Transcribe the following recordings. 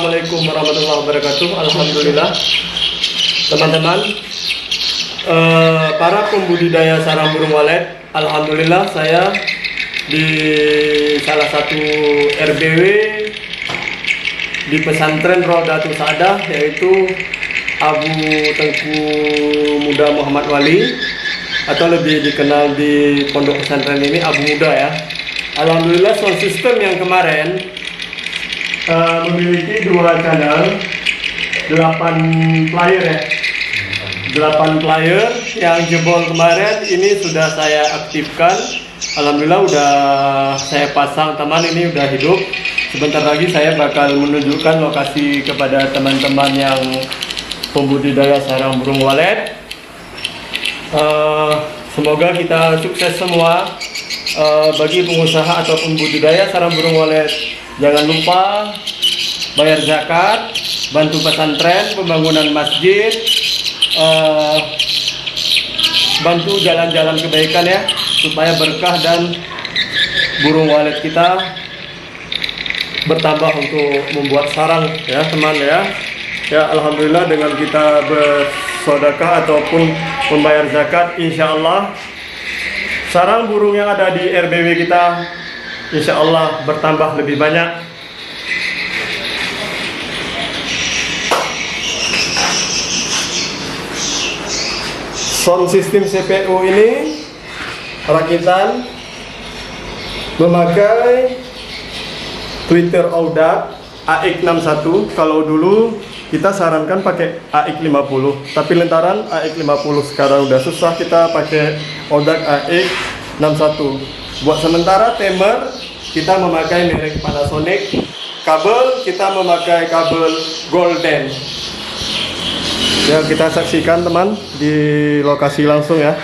Assalamualaikum warahmatullahi wabarakatuh. Alhamdulillah, teman-teman, para pembudidaya sarang burung walet, alhamdulillah saya di salah satu RBW di pesantren Rodatul Saadah, yaitu Abu Tengku Muda Muhammad Wali, atau lebih dikenal di pondok pesantren ini Abu Muda ya. Alhamdulillah, sound system yang kemarin memiliki dua channel, 8 player ya, 8 player yang jebol kemarin ini sudah saya aktifkan. Alhamdulillah udah saya pasang, teman, ini udah hidup. Sebentar lagi saya bakal menunjukkan lokasi kepada teman-teman yang pembudidaya sarang burung walet. Semoga kita sukses semua. Bagi pengusaha atau pembudidaya sarang burung walet, jangan lupa bayar zakat, bantu pesantren, pembangunan masjid, bantu jalan-jalan kebaikan ya, supaya berkah dan burung walet kita bertambah untuk membuat sarang ya teman ya. Ya, alhamdulillah, dengan kita bersedekah ataupun membayar zakat, insya Allah sarang burung yang ada di RBW kita insya Allah bertambah lebih banyak. Sound system CPU ini rakitan memakai Twitter Audax AX61. Kalau dulu kita sarankan pakai AX50, tapi lantaran AX50 sekarang udah susah, kita pakai Audax AX61. Buat sementara timer kita memakai merek Panasonic, kabel kita memakai kabel Golden. Ya, kita saksikan teman di lokasi langsung ya.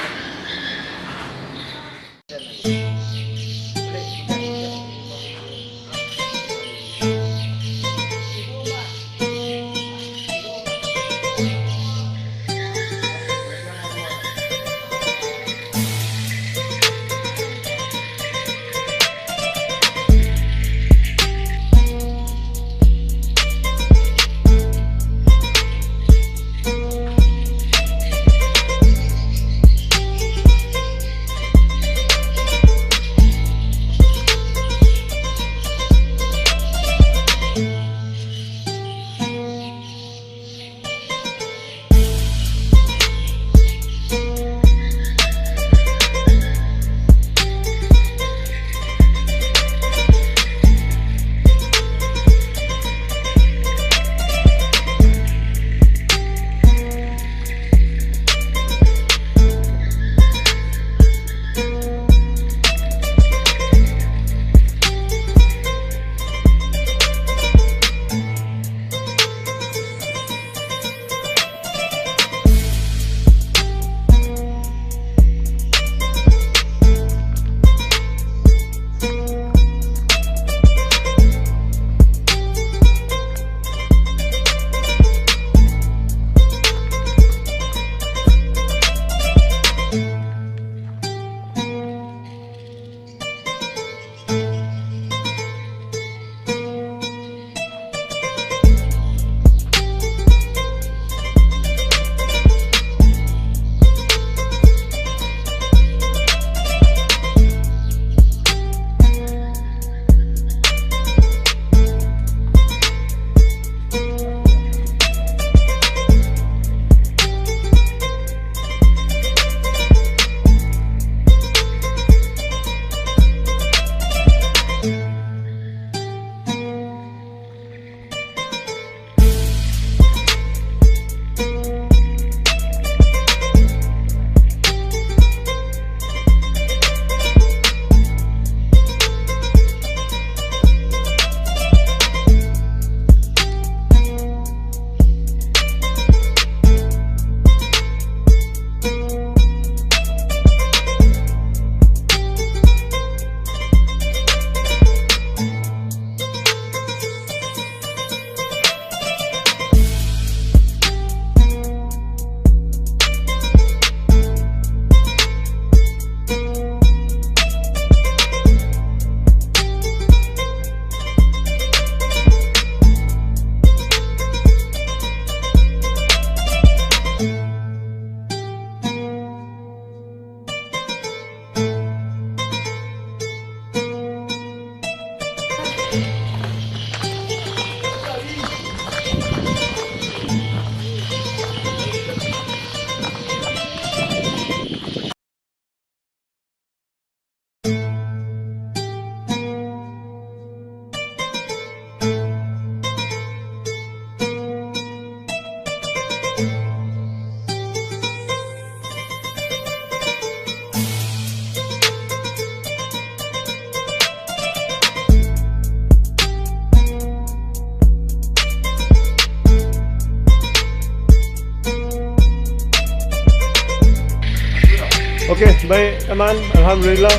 baik teman, alhamdulillah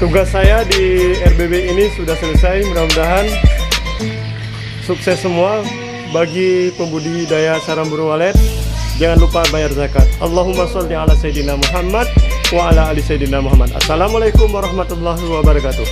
tugas saya di RBB ini sudah selesai. Mudah-mudahan sukses semua. Bagi pembudidaya sarang burung walet, jangan lupa bayar zakat. Allahumma sholli ala sayyidina Muhammad wa ala ali sayyidina Muhammad. Assalamualaikum warahmatullahi wabarakatuh.